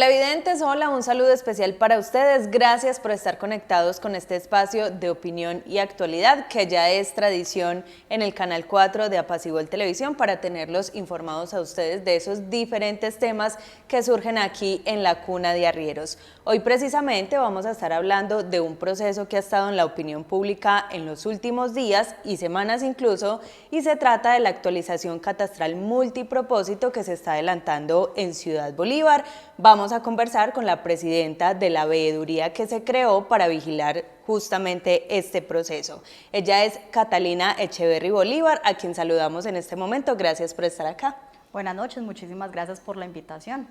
Televidentes, hola, un saludo especial para ustedes. Gracias por estar conectados con este espacio de opinión y actualidad que ya es tradición en el Canal 4 de Apacigual Televisión para tenerlos informados a ustedes de esos diferentes temas que surgen aquí en la Cuna de Arrieros. Hoy precisamente vamos a estar hablando de un proceso que ha estado en la opinión pública en los últimos días y semanas incluso, y se trata de la actualización catastral multipropósito que se está adelantando en Ciudad Bolívar. Vamos a conversar con la presidenta de la veeduría que se creó para vigilar justamente este proceso. Ella es Catalina Echeverry Bolívar, a quien saludamos en este momento. Gracias por estar acá. Buenas noches, muchísimas gracias por la invitación.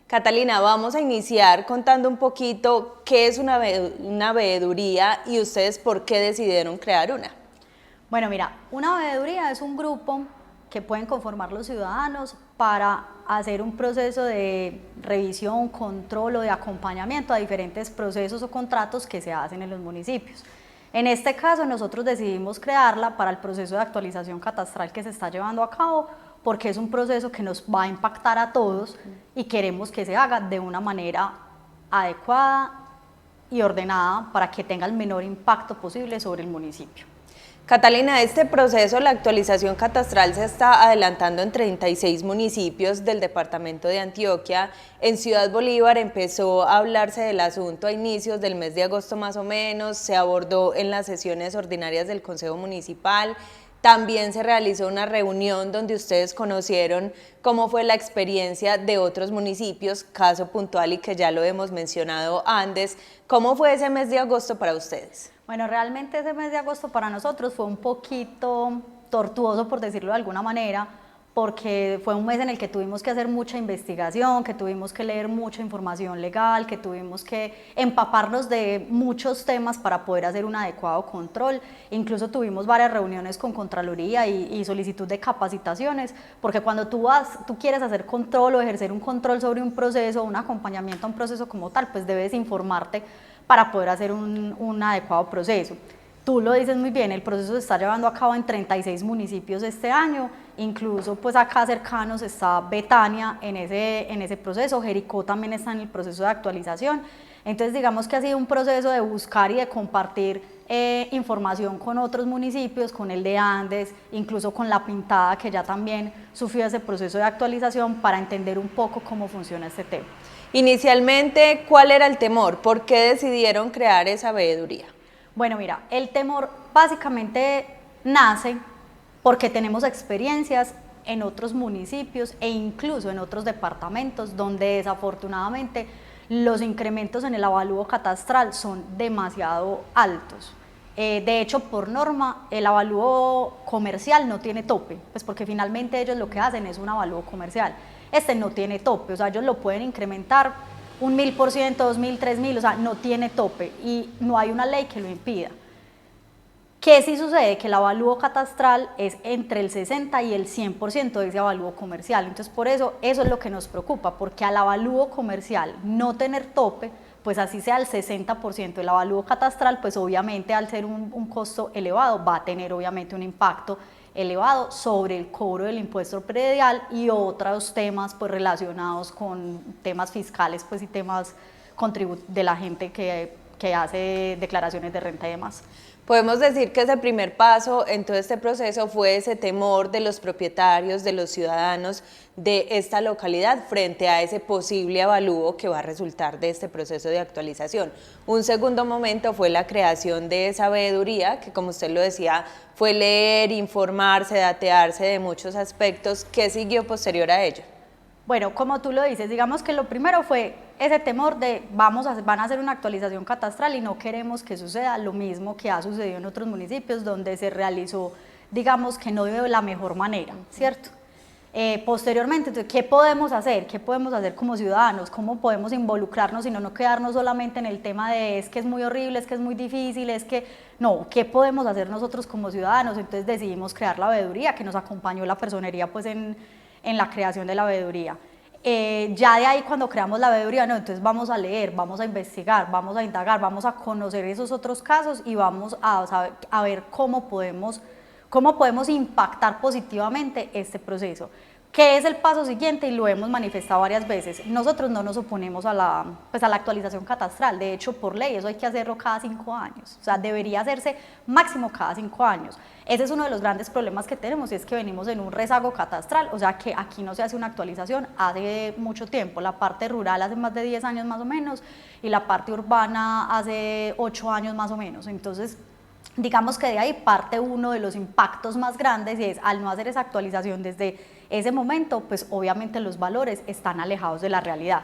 Catalina, vamos a iniciar contando un poquito qué es una veeduría y ustedes por qué decidieron crear una. Bueno, mira, una veeduría es un grupo que pueden conformar los ciudadanos para hacer un proceso de revisión, control o de acompañamiento a diferentes procesos o contratos que se hacen en los municipios. En este caso, nosotros decidimos crearla para el proceso de actualización catastral que se está llevando a cabo, porque es un proceso que nos va a impactar a todos y queremos que se haga de una manera adecuada y ordenada para que tenga el menor impacto posible sobre el municipio. Catalina, este proceso, la actualización catastral, se está adelantando en 36 municipios del departamento de Antioquia. En Ciudad Bolívar empezó a hablarse del asunto a inicios del mes de agosto más o menos, se abordó en las sesiones ordinarias del Consejo Municipal. También se realizó una reunión donde ustedes conocieron cómo fue la experiencia de otros municipios, caso puntual y que ya lo hemos mencionado antes. ¿Cómo fue ese mes de agosto para ustedes? Bueno, realmente ese mes de agosto para nosotros fue un poquito tortuoso, por decirlo de alguna manera, porque fue un mes en el que tuvimos que hacer mucha investigación, que tuvimos que leer mucha información legal, que tuvimos que empaparnos de muchos temas para poder hacer un adecuado control. Incluso tuvimos varias reuniones con Contraloría y solicitud de capacitaciones, porque cuando tú quieres hacer control o ejercer un control sobre un proceso, un acompañamiento a un proceso como tal, pues debes informarte para poder hacer un adecuado proceso. Tú lo dices muy bien, el proceso se está llevando a cabo en 36 municipios este año, incluso pues acá cercanos está Betania en ese proceso, Jericó también está en el proceso de actualización. Entonces digamos que ha sido un proceso de buscar y de compartir información con otros municipios, con el de Andes, incluso con La Pintada, que ya también sufrió ese proceso de actualización, para entender un poco cómo funciona este tema. Inicialmente, ¿cuál era el temor? ¿Por qué decidieron crear esa veeduría? Bueno, mira, el temor básicamente nace porque tenemos experiencias en otros municipios e incluso en otros departamentos donde desafortunadamente los incrementos en el avalúo catastral son demasiado altos. De hecho, por norma, el avalúo comercial no tiene tope, pues porque finalmente ellos lo que hacen es un avalúo comercial. Este no tiene tope, o sea, ellos lo pueden incrementar 1000%, 2000, 3000, o sea, no tiene tope y no hay una ley que lo impida. ¿Qué sí sucede? Que el avalúo catastral es entre el 60 y el 100% de ese avalúo comercial, entonces por eso es lo que nos preocupa, porque al avalúo comercial no tener tope, pues así sea el 60% del avalúo catastral, pues obviamente al ser un costo elevado va a tener obviamente un impacto elevado sobre el cobro del impuesto predial y otros temas pues relacionados con temas fiscales pues y temas de la gente que hace declaraciones de renta y demás. Podemos decir que ese primer paso en todo este proceso fue ese temor de los propietarios, de los ciudadanos de esta localidad frente a ese posible avalúo que va a resultar de este proceso de actualización. Un segundo momento fue la creación de esa veeduría, que como usted lo decía, fue leer, informarse, datearse de muchos aspectos. ¿Qué siguió posterior a ello? Bueno, como tú lo dices, digamos que lo primero fue ese temor de van a hacer una actualización catastral y no queremos que suceda lo mismo que ha sucedido en otros municipios donde se realizó, digamos que no de la mejor manera, ¿cierto? Posteriormente, entonces, ¿qué podemos hacer? ¿Qué podemos hacer como ciudadanos? ¿Cómo podemos involucrarnos y no quedarnos solamente en el tema de es que es muy horrible, es que es muy difícil, es que no? ¿Qué podemos hacer nosotros como ciudadanos? Entonces decidimos crear la veeduría, que nos acompañó la personería pues en la creación de la veeduría. Ya de ahí cuando creamos la veeduría, no, entonces vamos a leer, vamos a investigar, vamos a indagar, vamos a conocer esos otros casos y vamos a ver cómo podemos impactar positivamente este proceso. ¿Qué es el paso siguiente? Y lo hemos manifestado varias veces. Nosotros no nos oponemos a la actualización catastral. De hecho, por ley, eso hay que hacerlo cada 5 años. O sea, debería hacerse máximo cada 5 años. Ese es uno de los grandes problemas que tenemos, y es que venimos en un rezago catastral. O sea, que aquí no se hace una actualización hace mucho tiempo. La parte rural hace más de 10 años más o menos, y la parte urbana hace 8 años más o menos. Entonces, digamos que de ahí parte uno de los impactos más grandes, y es al no hacer esa actualización desde ese momento, pues obviamente los valores están alejados de la realidad.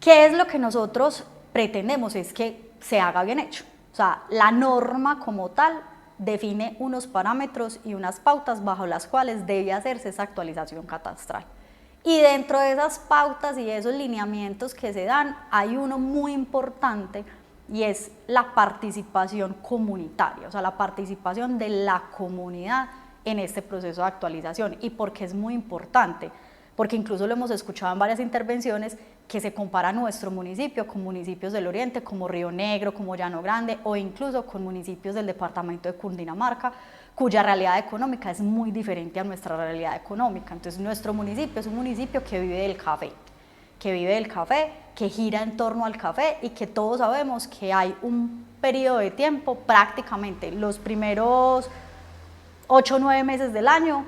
¿Qué es lo que nosotros pretendemos? Es que se haga bien hecho. O sea, la norma como tal define unos parámetros y unas pautas bajo las cuales debe hacerse esa actualización catastral. Y dentro de esas pautas y esos lineamientos que se dan, hay uno muy importante, y es la participación comunitaria, o sea, la participación de la comunidad en este proceso de actualización. ¿Y por qué es muy importante? Porque incluso lo hemos escuchado en varias intervenciones, que se compara nuestro municipio con municipios del oriente como Río Negro, como Llano Grande, o incluso con municipios del departamento de Cundinamarca, cuya realidad económica es muy diferente a nuestra realidad económica. Entonces, nuestro municipio es un municipio que vive del café, que gira en torno al café, y que todos sabemos que hay un periodo de tiempo, prácticamente los primeros 8 o 9 meses del año,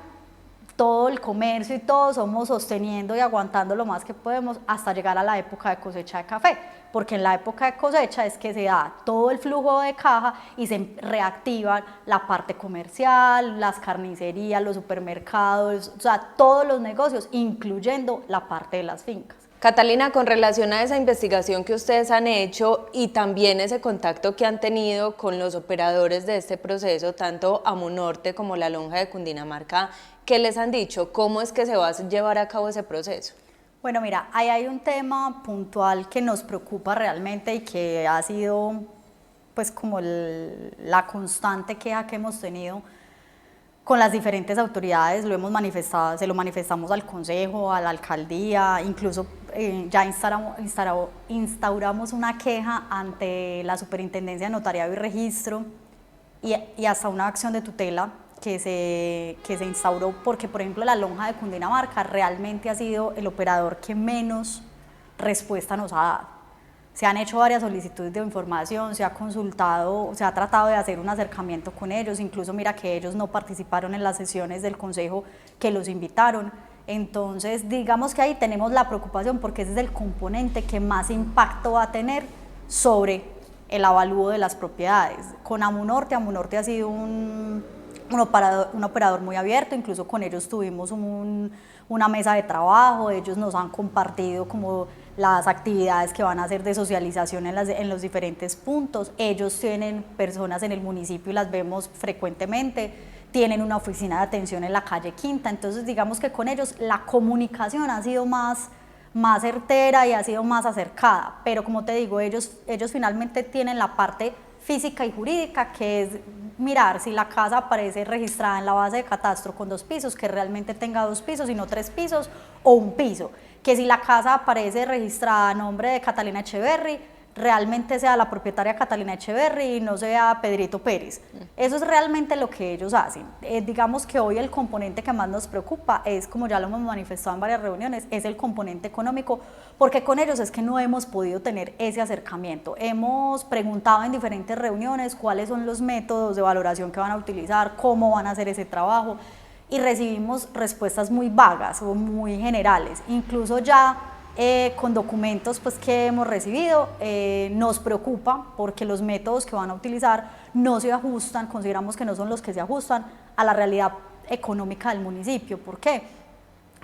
todo el comercio y todos somos sosteniendo y aguantando lo más que podemos hasta llegar a la época de cosecha de café, porque en la época de cosecha es que se da todo el flujo de caja y se reactivan la parte comercial, las carnicerías, los supermercados, o sea, todos los negocios, incluyendo la parte de las fincas. Catalina, con relación a esa investigación que ustedes han hecho y también ese contacto que han tenido con los operadores de este proceso, tanto Amunorte como la Lonja de Cundinamarca, ¿qué les han dicho? ¿Cómo es que se va a llevar a cabo ese proceso? Bueno, mira, ahí hay un tema puntual que nos preocupa realmente y que ha sido pues como la constante queja que hemos tenido con las diferentes autoridades. Lo hemos manifestado, se lo manifestamos al Consejo, a la Alcaldía, incluso ya instauramos una queja ante la Superintendencia de Notariado y Registro, y hasta una acción de tutela que se instauró, porque por ejemplo la Lonja de Cundinamarca realmente ha sido el operador que menos respuesta nos ha dado. Se han hecho varias solicitudes de información, se ha consultado, se ha tratado de hacer un acercamiento con ellos, incluso mira que ellos no participaron en las sesiones del Consejo que los invitaron. Entonces, digamos que ahí tenemos la preocupación, porque ese es el componente que más impacto va a tener sobre el avalúo de las propiedades. Con Amunorte ha sido un operador muy abierto, incluso con ellos tuvimos una mesa de trabajo, ellos nos han compartido como las actividades que van a hacer de socialización en los diferentes puntos. Ellos tienen personas en el municipio y las vemos frecuentemente, tienen una oficina de atención en la calle Quinta, entonces digamos que con ellos la comunicación ha sido más certera y ha sido más acercada, pero como te digo, ellos finalmente tienen la parte física y jurídica, que es mirar si la casa aparece registrada en la base de catastro con 2 pisos, que realmente tenga 2 pisos y no 3 pisos, o 1 piso, que si la casa aparece registrada a nombre de Catalina Echeverry, realmente sea la propietaria Catalina Echeverry y no sea Pedrito Pérez. Eso es realmente lo que ellos hacen. Digamos que hoy el componente que más nos preocupa es, como ya lo hemos manifestado en varias reuniones, es el componente económico, porque con ellos es que no hemos podido tener ese acercamiento. Hemos preguntado en diferentes reuniones cuáles son los métodos de valoración que van a utilizar, cómo van a hacer ese trabajo, y recibimos respuestas muy vagas o muy generales. Incluso ya con documentos pues, que hemos recibido, nos preocupa porque los métodos que van a utilizar no se ajustan, consideramos que no son los que se ajustan a la realidad económica del municipio. ¿Por qué?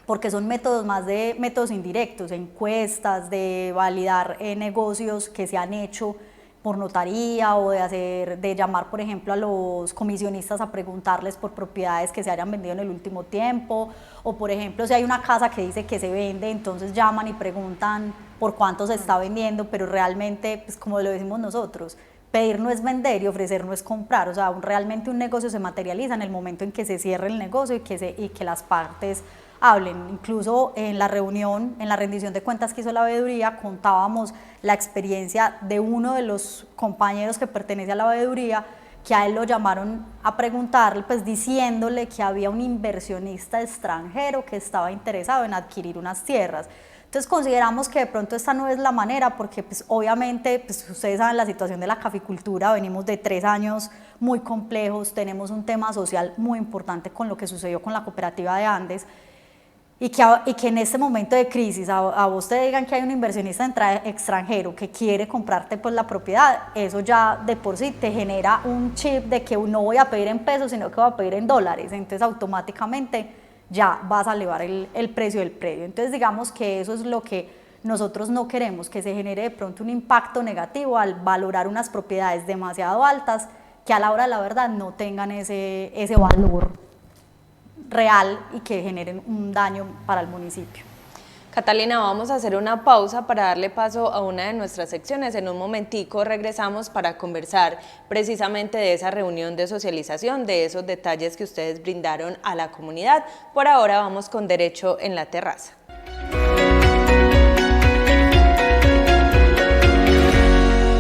Porque son métodos más de métodos indirectos, encuestas, de validar negocios que se han hecho por notaría, o de llamar, por ejemplo, a los comisionistas a preguntarles por propiedades que se hayan vendido en el último tiempo, o por ejemplo, si hay una casa que dice que se vende, entonces llaman y preguntan por cuánto se está vendiendo, pero realmente, pues como lo decimos nosotros, pedir no es vender y ofrecer no es comprar. O sea, realmente un negocio se materializa en el momento en que se cierre el negocio y que las partes hablen. Incluso en la reunión, en la rendición de cuentas que hizo la veeduría, contábamos la experiencia de uno de los compañeros que pertenece a la veeduría, que a él lo llamaron a preguntarle, pues diciéndole que había un inversionista extranjero que estaba interesado en adquirir unas tierras. Entonces consideramos que de pronto esta no es la manera, porque pues obviamente pues ustedes saben la situación de la caficultura, venimos de 3 años muy complejos, tenemos un tema social muy importante con lo que sucedió con la cooperativa de Andes, y que en este momento de crisis a vos te digan que hay un inversionista extranjero que quiere comprarte pues la propiedad, eso ya de por sí te genera un chip de que no voy a pedir en pesos, sino que voy a pedir en dólares, entonces automáticamente ya vas a elevar el precio del predio. Entonces digamos que eso es lo que nosotros no queremos, que se genere de pronto un impacto negativo al valorar unas propiedades demasiado altas que a la hora de la verdad no tengan ese valor real y que generen un daño para el municipio. Catalina, vamos a hacer una pausa para darle paso a una de nuestras secciones. En un momentico regresamos para conversar precisamente de esa reunión de socialización, de esos detalles que ustedes brindaron a la comunidad. Por ahora vamos con Derecho en la Terraza.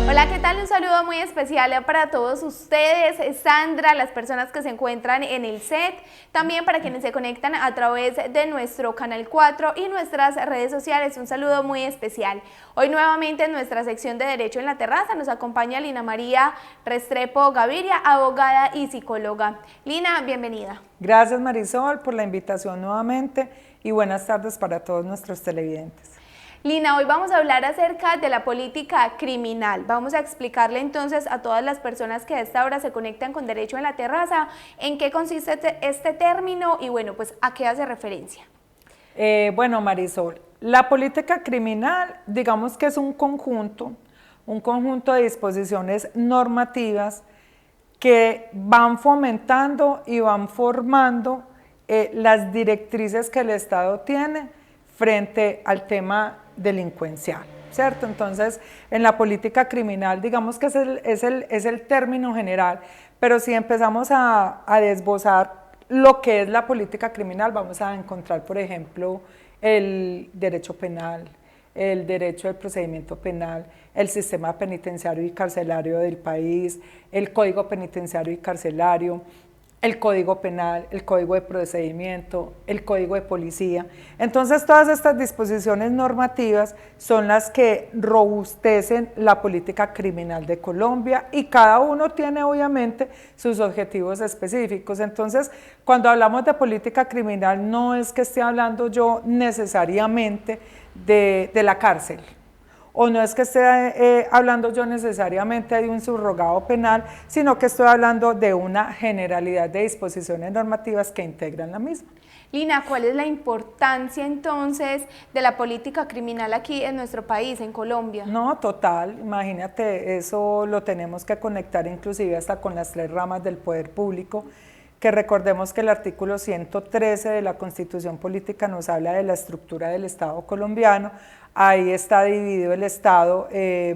Hola, ¿qué tal? Un saludo muy especial para todos ustedes, Sandra, las personas que se encuentran en el set, también para quienes se conectan a través de nuestro Canal 4 y nuestras redes sociales, un saludo muy especial. Hoy nuevamente en nuestra sección de Derecho en la Terraza nos acompaña Lina María Restrepo Gaviria, abogada y psicóloga. Lina, bienvenida. Gracias Marisol por la invitación nuevamente y buenas tardes para todos nuestros televidentes. Lina, hoy vamos a hablar acerca de la política criminal. Vamos a explicarle entonces a todas las personas que a esta hora se conectan con Derecho en la Terraza en qué consiste este término y bueno, pues a qué hace referencia. Bueno Marisol, la política criminal digamos que es un conjunto de disposiciones normativas que van fomentando y van formando las directrices que el Estado tiene frente al tema delincuencial, ¿cierto? Entonces, en la política criminal, digamos que es el término general, pero si empezamos a desglosar lo que es la política criminal, vamos a encontrar, por ejemplo, el derecho penal, el derecho del procedimiento penal, el sistema penitenciario y carcelario del país, el código penitenciario y carcelario, el código penal, el código de procedimiento, el código de policía. Entonces todas estas disposiciones normativas son las que robustecen la política criminal de Colombia y cada uno tiene obviamente sus objetivos específicos. Entonces cuando hablamos de política criminal no es que esté hablando yo necesariamente de la cárcel, o no es que esté hablando yo necesariamente de un subrogado penal, sino que estoy hablando de una generalidad de disposiciones normativas que integran la misma. Lina, ¿cuál es la importancia entonces de la política criminal aquí en nuestro país, en Colombia? No, total, imagínate, eso lo tenemos que conectar inclusive hasta con las 3 ramas del poder público, que recordemos que el artículo 113 de la Constitución Política nos habla de la estructura del Estado colombiano. Ahí está dividido el Estado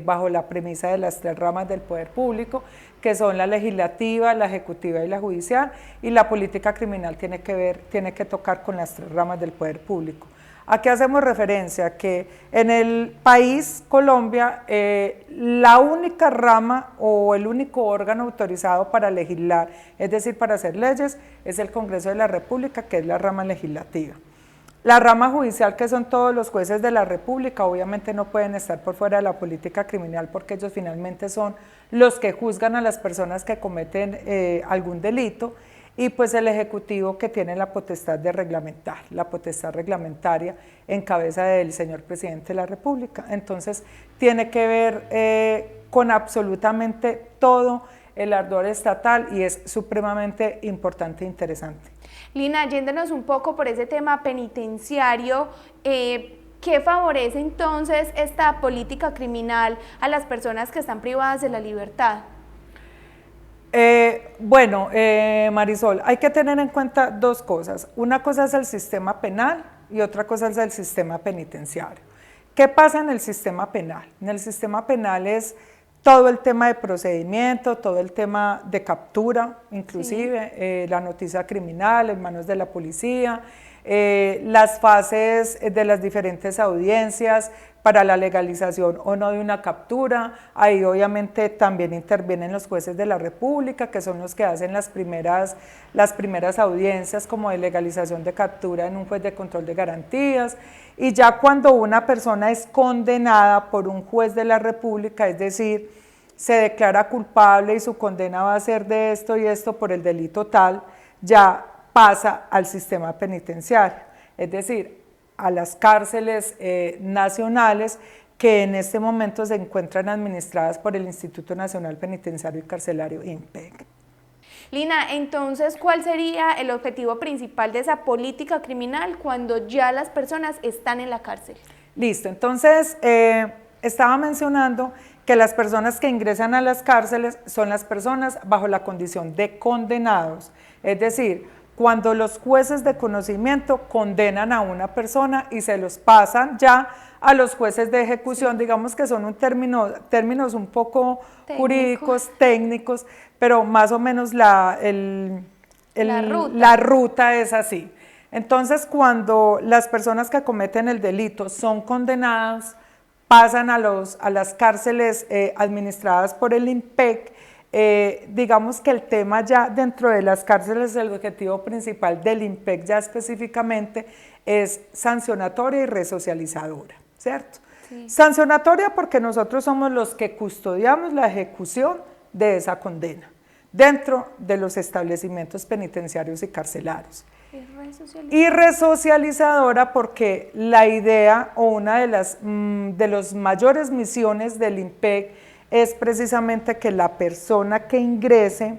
bajo la premisa de las 3 ramas del poder público, que son la legislativa, la ejecutiva y la judicial, y la política criminal tiene que tocar con las 3 ramas del poder público. ¿A qué hacemos referencia? Que en el país, Colombia, la única rama o el único órgano autorizado para legislar, es decir, para hacer leyes, es el Congreso de la República, que es la rama legislativa. La rama judicial, que son todos los jueces de la República, obviamente no pueden estar por fuera de la política criminal porque ellos finalmente son los que juzgan a las personas que cometen algún delito, y pues el Ejecutivo, que tiene la potestad de reglamentar, la potestad reglamentaria en cabeza del señor Presidente de la República. Entonces tiene que ver con absolutamente todo el ardor estatal y es supremamente importante e interesante. Lina, yéndonos un poco por ese tema penitenciario, ¿qué favorece entonces esta política criminal a las personas que están privadas de la libertad? Bueno, Marisol, hay que tener en cuenta 2 cosas. Una cosa es el sistema penal y otra cosa es el sistema penitenciario. ¿Qué pasa en el sistema penal? En el sistema penal es todo el tema de procedimiento, todo el tema de captura, inclusive la noticia criminal en manos de la policía, las fases de las diferentes audiencias, para la legalización o no de una captura. Ahí obviamente también intervienen los jueces de la República, que son los que hacen las primeras audiencias como de legalización de captura en un juez de control de garantías. Y ya cuando una persona es condenada por un juez de la República, es decir, se declara culpable y su condena va a ser de esto y esto por el delito tal, ya pasa al sistema penitenciario, es decir, a las cárceles nacionales que en este momento se encuentran administradas por el Instituto Nacional Penitenciario y Carcelario, INPEC. Lina, entonces, ¿cuál sería el objetivo principal de esa política criminal cuando ya las personas están en la cárcel? Listo, entonces estaba mencionando que las personas que ingresan a las cárceles son las personas bajo la condición de condenados, es decir, cuando los jueces de conocimiento condenan a una persona y se los pasan ya a los jueces de ejecución, digamos que son términos un poco jurídicos, técnicos, pero más o menos la ruta es así. Entonces, cuando las personas que cometen el delito son condenadas, pasan a las cárceles administradas por el INPEC. Digamos que el tema ya dentro de las cárceles, el objetivo principal del INPEC ya específicamente es sancionatoria y resocializadora, ¿cierto? Sí. Sancionatoria porque nosotros somos los que custodiamos la ejecución de esa condena dentro de los establecimientos penitenciarios y carcelarios. Y resocializadora porque la idea o una de las mayores misiones del INPEC es precisamente que la persona que ingrese,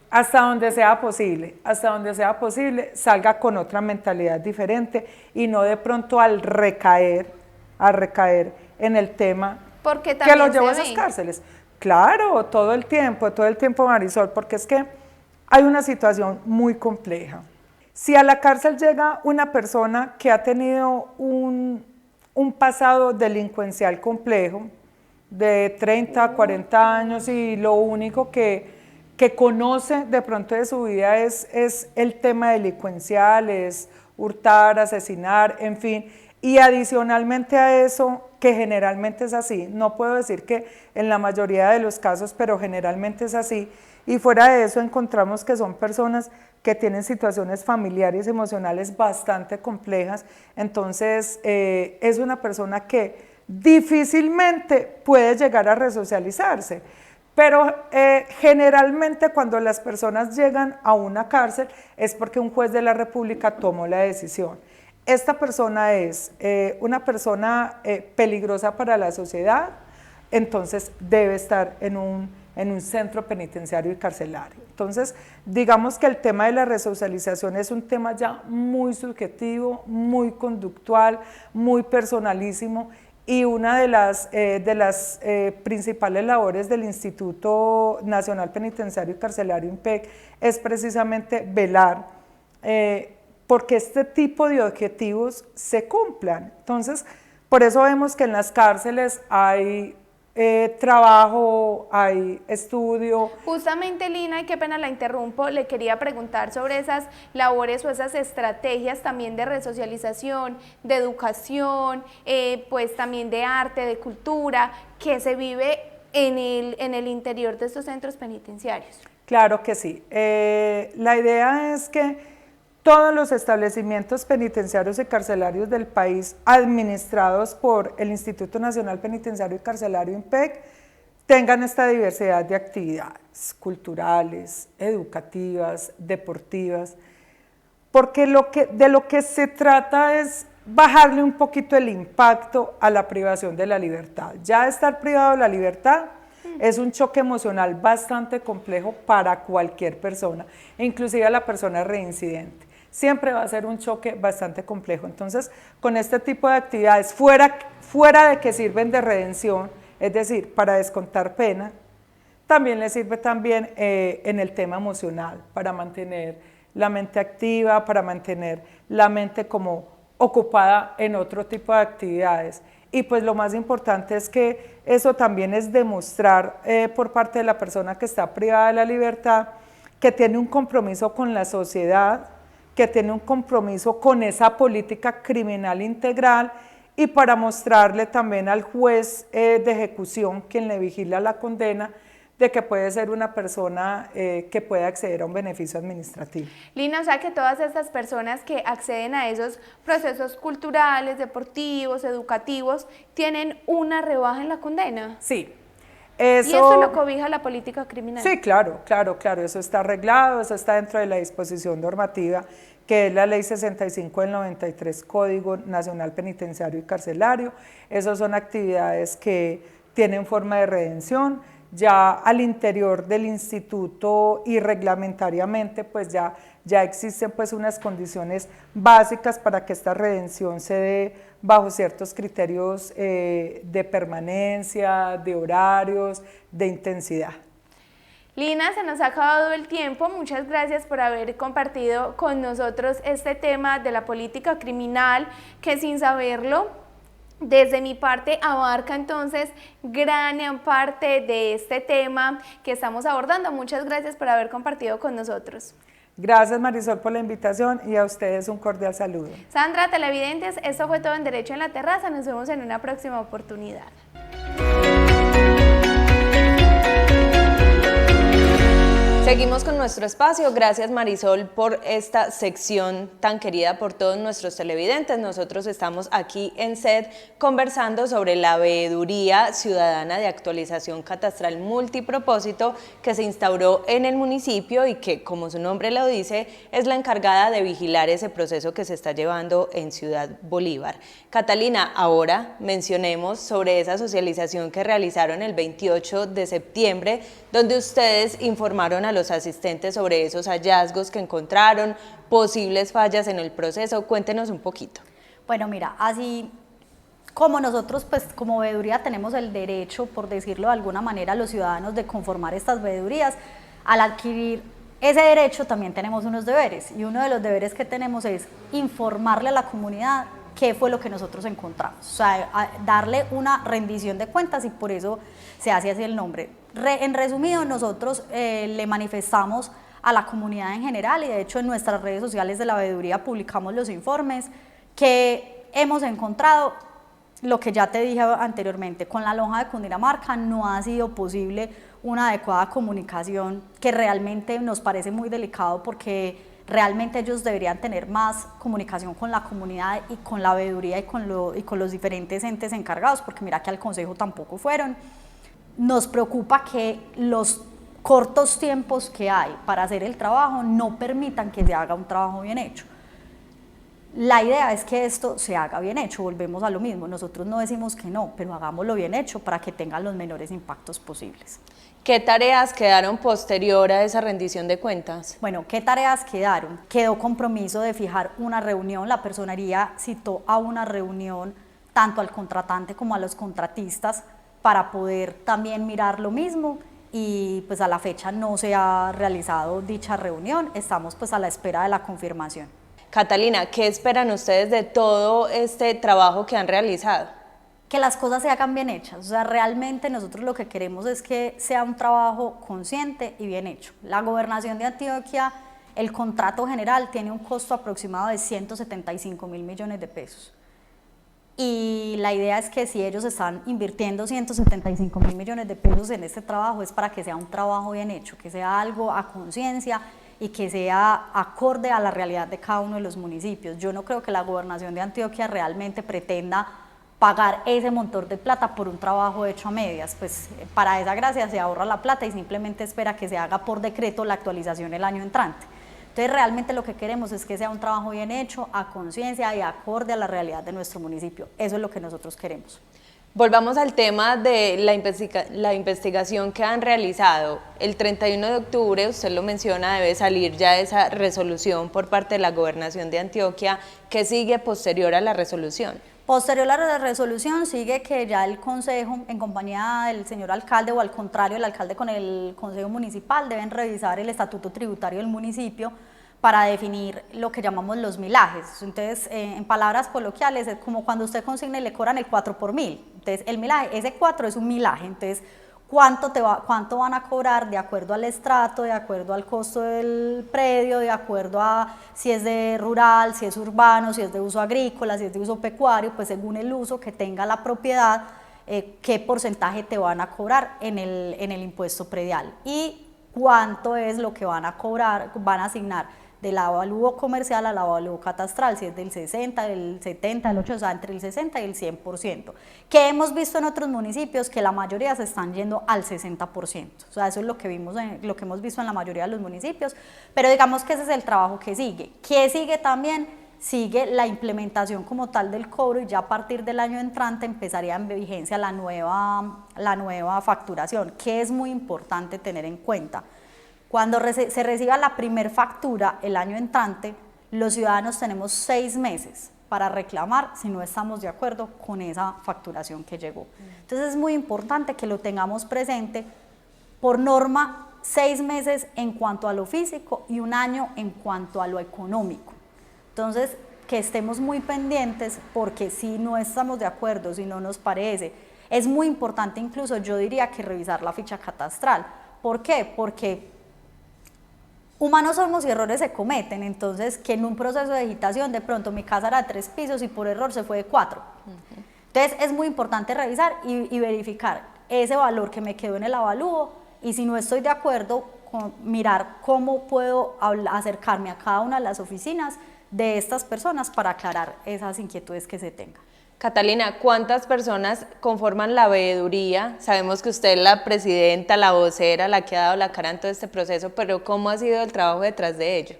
hasta donde sea posible, salga con otra mentalidad diferente y no de pronto al recaer en el tema que lo llevó a esas cárceles. Claro, todo el tiempo, Marisol, porque es que hay una situación muy compleja. Si a la cárcel llega una persona que ha tenido un pasado delincuencial complejo, de 30 a 40 años y lo único que conoce de pronto de su vida es el tema delincuencial, es hurtar, asesinar, en fin, y adicionalmente a eso, que generalmente es así, no puedo decir que en la mayoría de los casos, pero generalmente es así, y fuera de eso encontramos que son personas que tienen situaciones familiares y emocionales bastante complejas, entonces es una persona que difícilmente puede llegar a resocializarse, pero generalmente cuando las personas llegan a una cárcel es porque un juez de la República tomó la decisión. Esta persona es una persona peligrosa para la sociedad, entonces debe estar en un centro penitenciario y carcelario. Entonces, digamos que el tema de la resocialización es un tema ya muy subjetivo, muy conductual, muy personalísimo, y una de las principales labores del Instituto Nacional Penitenciario y Carcelario INPEC es precisamente velar porque este tipo de objetivos se cumplan. Entonces, por eso vemos que en las cárceles hay trabajo, hay estudio. Justamente, Lina, y qué pena la interrumpo, le quería preguntar sobre esas labores o esas estrategias también de resocialización, de educación, pues también de arte, de cultura, que se vive en el interior de estos centros penitenciarios. Claro que sí. La idea es que todos los establecimientos penitenciarios y carcelarios del país administrados por el Instituto Nacional Penitenciario y Carcelario INPEC tengan esta diversidad de actividades culturales, educativas, deportivas, porque de lo que se trata es bajarle un poquito el impacto a la privación de la libertad. Ya estar privado de la libertad es un choque emocional bastante complejo para cualquier persona, inclusive a la persona reincidente. Siempre va a ser un choque bastante complejo. Entonces, con este tipo de actividades, fuera de que sirven de redención, es decir, para descontar pena, también le sirve también en el tema emocional, para mantener la mente activa, para mantener la mente como ocupada en otro tipo de actividades. Y pues lo más importante es que eso también es demostrar por parte de la persona que está privada de la libertad que tiene un compromiso con la sociedad, que tiene un compromiso con esa política criminal integral y para mostrarle también al juez de ejecución, quien le vigila la condena, de que puede ser una persona que puede acceder a un beneficio administrativo. Lina, o sea que todas estas personas que acceden a esos procesos culturales, deportivos, educativos, tienen una rebaja en la condena. Sí. ¿Y eso lo cobija la política criminal? Sí, claro, eso está arreglado, eso está dentro de la disposición normativa, que es la Ley 65 del 93, Código Nacional Penitenciario y Carcelario. Esas son actividades que tienen forma de redención. Ya al interior del instituto y reglamentariamente pues ya existen pues unas condiciones básicas para que esta redención se dé bajo ciertos criterios de permanencia, de horarios, de intensidad. Lina, se nos ha acabado el tiempo. Muchas gracias por haber compartido con nosotros este tema de la política criminal, que sin saberlo, desde mi parte abarca entonces gran parte de este tema que estamos abordando. Muchas gracias por haber compartido con nosotros. Gracias, Marisol, por la invitación y a ustedes un cordial saludo. Sandra, televidentes, esto fue todo en Derecho en la Terraza. Nos vemos en una próxima oportunidad. Seguimos con nuestro espacio. Gracias, Marisol, por esta sección tan querida por todos nuestros televidentes. Nosotros estamos aquí en SED conversando sobre la Veeduría Ciudadana de Actualización Catastral Multipropósito que se instauró en el municipio y que, como su nombre lo dice, es la encargada de vigilar ese proceso que se está llevando en Ciudad Bolívar. Catalina, ahora mencionemos sobre esa socialización que realizaron el 28 de septiembre, donde ustedes informaron a los asistentes sobre esos hallazgos que encontraron, posibles fallas en el proceso. Cuéntenos un poquito. Bueno, mira, así como nosotros, pues como veeduría tenemos el derecho, por decirlo de alguna manera, los ciudadanos de conformar estas veedurías, al adquirir ese derecho también tenemos unos deberes, y uno de los deberes que tenemos es informarle a la comunidad qué fue lo que nosotros encontramos, o sea, darle una rendición de cuentas, y por eso se hace así el nombre. En resumido, nosotros le manifestamos a la comunidad en general, y de hecho en nuestras redes sociales de la veeduría publicamos los informes que hemos encontrado. Lo que ya te dije anteriormente, con la lonja de Cundinamarca no ha sido posible una adecuada comunicación, que realmente nos parece muy delicado, porque realmente ellos deberían tener más comunicación con la comunidad y con la veeduría y con los diferentes entes encargados, porque mira que al consejo tampoco fueron. Nos preocupa que los cortos tiempos que hay para hacer el trabajo no permitan que se haga un trabajo bien hecho. La idea es que esto se haga bien hecho, volvemos a lo mismo, nosotros no decimos que no, pero hagámoslo bien hecho para que tengan los menores impactos posibles. ¿Qué tareas quedaron posterior a esa rendición de cuentas? Bueno, ¿qué tareas quedaron? Quedó compromiso de fijar una reunión, la personería citó a una reunión tanto al contratante como a los contratistas para poder también mirar lo mismo, y pues a la fecha no se ha realizado dicha reunión, estamos pues a la espera de la confirmación. Catalina, ¿qué esperan ustedes de todo este trabajo que han realizado? Que las cosas se hagan bien hechas, o sea, realmente nosotros lo que queremos es que sea un trabajo consciente y bien hecho. La Gobernación de Antioquia, el contrato general tiene un costo aproximado de 175.000 millones de pesos. Y la idea es que si ellos están invirtiendo 175.000 millones de pesos en este trabajo, es para que sea un trabajo bien hecho, que sea algo a conciencia y que sea acorde a la realidad de cada uno de los municipios. Yo no creo que la Gobernación de Antioquia realmente pretenda pagar ese montón de plata por un trabajo hecho a medias, pues para esa gracia se ahorra la plata y simplemente espera que se haga por decreto la actualización el año entrante. Entonces realmente lo que queremos es que sea un trabajo bien hecho, a conciencia y acorde a la realidad de nuestro municipio. Eso es lo que nosotros queremos. Volvamos al tema de la investigación que han realizado. El 31 de octubre, usted lo menciona, debe salir ya esa resolución por parte de la Gobernación de Antioquia. ¿Qué sigue posterior a la resolución? Posterior a la resolución sigue que ya el consejo, en compañía del señor alcalde, o al contrario, el alcalde con el consejo municipal, deben revisar el estatuto tributario del municipio para definir lo que llamamos los milajes. Entonces, en palabras coloquiales, es como cuando usted consigna y le cobran el 4 por 1000. Entonces, el milaje, ese 4 es un milaje. Entonces, cuánto van a cobrar de acuerdo al estrato, de acuerdo al costo del predio, de acuerdo a si es de rural, si es urbano, si es de uso agrícola, si es de uso pecuario, pues según el uso que tenga la propiedad, qué porcentaje te van a cobrar en el impuesto predial y cuánto es lo que van a cobrar, van a asignar del avalúo comercial al avalúo catastral, si es del 60, del 70, del 80, o sea, entre el 60 y el 100%, que hemos visto en otros municipios que la mayoría se están yendo al 60%, o sea, eso es lo que hemos visto en la mayoría de los municipios, pero digamos que ese es el trabajo que sigue. ¿Qué sigue también? Sigue la implementación como tal del cobro y ya a partir del año entrante empezaría en vigencia la nueva facturación, que es muy importante tener en cuenta. Cuando se reciba la primer factura el año entrante, los ciudadanos tenemos 6 meses para reclamar si no estamos de acuerdo con esa facturación que llegó. Entonces es muy importante que lo tengamos presente. Por norma, 6 meses en cuanto a lo físico y 1 año en cuanto a lo económico. Entonces, que estemos muy pendientes porque si no estamos de acuerdo, si no nos parece, es muy importante incluso, yo diría que revisar la ficha catastral. ¿Por qué? Porque humanos somos y errores se cometen, entonces que en un proceso de digitación de pronto mi casa era de 3 pisos y por error se fue de 4. Entonces es muy importante revisar y verificar ese valor que me quedó en el avalúo y si no estoy de acuerdo, mirar cómo puedo acercarme a cada una de las oficinas de estas personas para aclarar esas inquietudes que se tengan. Catalina, ¿cuántas personas conforman la veeduría? Sabemos que usted es la presidenta, la vocera, la que ha dado la cara en todo este proceso, pero ¿cómo ha sido el trabajo detrás de ello?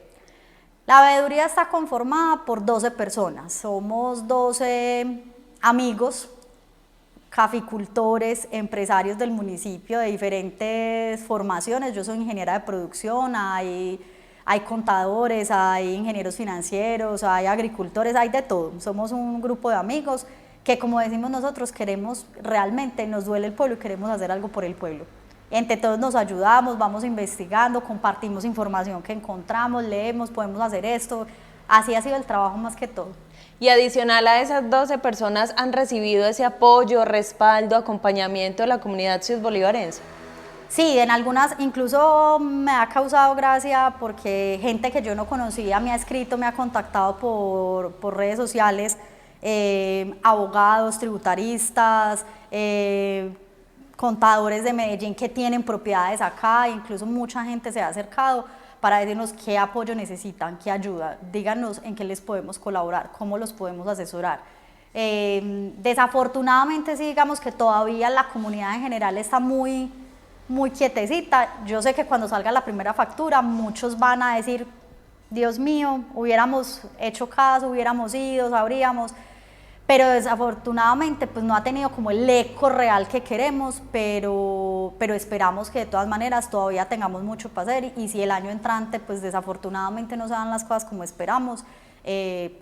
La veeduría está conformada por 12 personas, somos 12 amigos, caficultores, empresarios del municipio de diferentes formaciones. Yo soy ingeniera de producción, hay contadores, hay ingenieros financieros, hay agricultores, hay de todo. Somos un grupo de amigos que, como decimos nosotros, queremos realmente, nos duele el pueblo y queremos hacer algo por el pueblo. Entre todos nos ayudamos, vamos investigando, compartimos información que encontramos, leemos, podemos hacer esto. Así ha sido el trabajo más que todo. Y adicional a esas 12 personas, ¿han recibido ese apoyo, respaldo, acompañamiento de la comunidad ciudbolivarense? Sí, en algunas incluso me ha causado gracia porque gente que yo no conocía me ha escrito, me ha contactado por redes sociales, abogados, tributaristas, contadores de Medellín que tienen propiedades acá, incluso mucha gente se ha acercado para decirnos qué apoyo necesitan, qué ayuda, díganos en qué les podemos colaborar, cómo los podemos asesorar. Desafortunadamente sí, digamos que todavía la comunidad en general está muy quietecita. Yo sé que cuando salga la primera factura muchos van a decir, Dios mío, hubiéramos hecho caso, hubiéramos ido, sabríamos, pero desafortunadamente pues no ha tenido como el eco real que queremos, pero esperamos que de todas maneras todavía tengamos mucho para hacer y si el año entrante pues desafortunadamente no se dan las cosas como esperamos,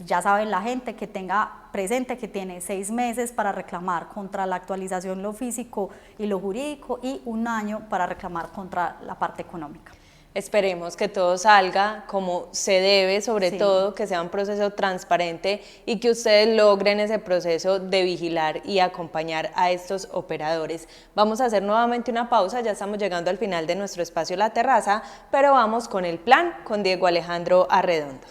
ya saben la gente que tenga presente que tiene 6 meses para reclamar contra la actualización lo físico y lo jurídico y 1 año para reclamar contra la parte económica. Esperemos que todo salga como se debe, sobre todo que sea un proceso transparente y que ustedes logren ese proceso de vigilar y acompañar a estos operadores. Vamos a hacer nuevamente una pausa, ya estamos llegando al final de nuestro espacio La Terraza, pero vamos con el plan con Diego Alejandro Arredondo.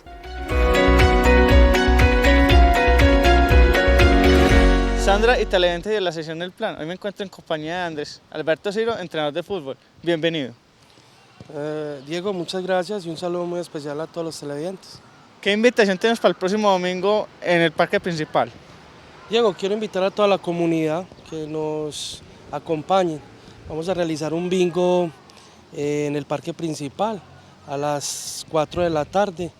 Sandra y televidentes de la sesión del plan. Hoy me encuentro en compañía de Andrés Alberto Ciro, entrenador de fútbol. Bienvenido. Diego, muchas gracias y un saludo muy especial a todos los televidentes. ¿Qué invitación tenemos para el próximo domingo en el parque principal? Diego, quiero invitar a toda la comunidad que nos acompañe. Vamos a realizar un bingo en el parque principal a las 4 de la tarde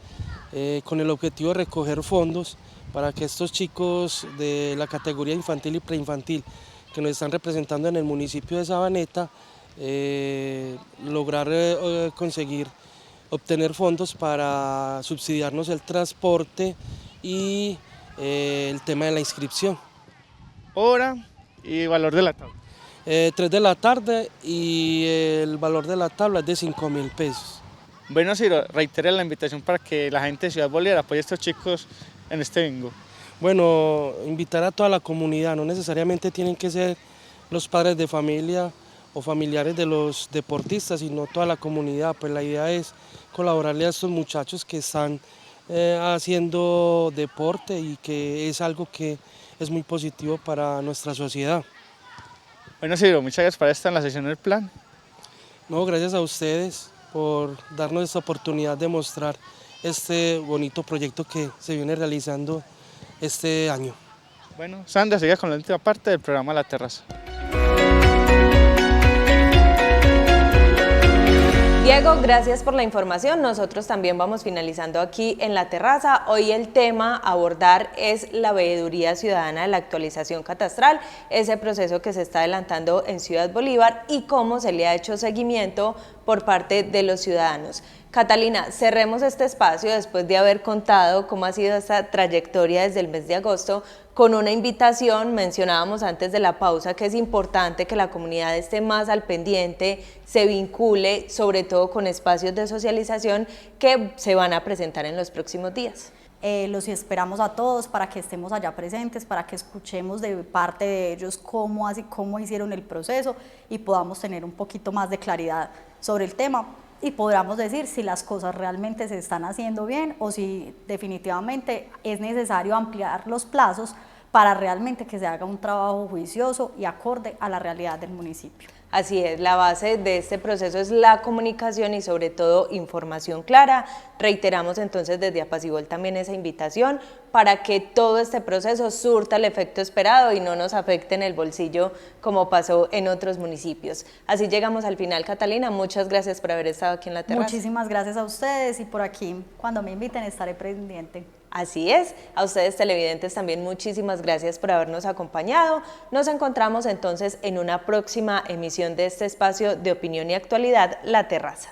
con el objetivo de recoger fondos para que estos chicos de la categoría infantil y preinfantil que nos están representando en el municipio de Sabaneta lograr obtener fondos para subsidiarnos el transporte y el tema de la inscripción. Hora y valor de la tabla. 3 de la tarde y el valor de la tabla es de 5.000 pesos. Bueno, Ciro, reitere la invitación para que la gente de Ciudad Bolívar apoye a estos chicos en este bingo. Bueno, invitar a toda la comunidad, no necesariamente tienen que ser los padres de familia o familiares de los deportistas, sino toda la comunidad. Pues la idea es colaborarle a estos muchachos que están haciendo deporte y que es algo que es muy positivo para nuestra sociedad. Bueno, Ciro, muchas gracias por estar en la sesión del plan. No, gracias a ustedes por darnos esta oportunidad de mostrar este bonito proyecto que se viene realizando este año. Bueno, Sandra, siga con la última parte del programa La Terraza. Diego, gracias por la información. Nosotros también vamos finalizando aquí en La Terraza. Hoy el tema a abordar es la veeduría ciudadana de la actualización catastral, ese proceso que se está adelantando en Ciudad Bolívar y cómo se le ha hecho seguimiento por parte de los ciudadanos. Catalina, cerremos este espacio después de haber contado cómo ha sido esta trayectoria desde el mes de agosto con una invitación. Mencionábamos antes de la pausa que es importante que la comunidad esté más al pendiente, se vincule, sobre todo con espacios de socialización que se van a presentar en los próximos días. Los esperamos a todos para que estemos allá presentes, para que escuchemos de parte de ellos cómo hicieron el proceso y podamos tener un poquito más de claridad sobre el tema y podamos decir si las cosas realmente se están haciendo bien o si definitivamente es necesario ampliar los plazos para realmente que se haga un trabajo juicioso y acorde a la realidad del municipio. Así es, la base de este proceso es la comunicación y sobre todo información clara. Reiteramos entonces desde Apacigol también esa invitación para que todo este proceso surta el efecto esperado y no nos afecte en el bolsillo como pasó en otros municipios. Así llegamos al final, Catalina, muchas gracias por haber estado aquí en La Terraza. Muchísimas gracias a ustedes y por aquí, cuando me inviten, estaré pendiente. Así es, a ustedes televidentes también muchísimas gracias por habernos acompañado. Nos encontramos entonces en una próxima emisión de este espacio de opinión y actualidad, La Terraza.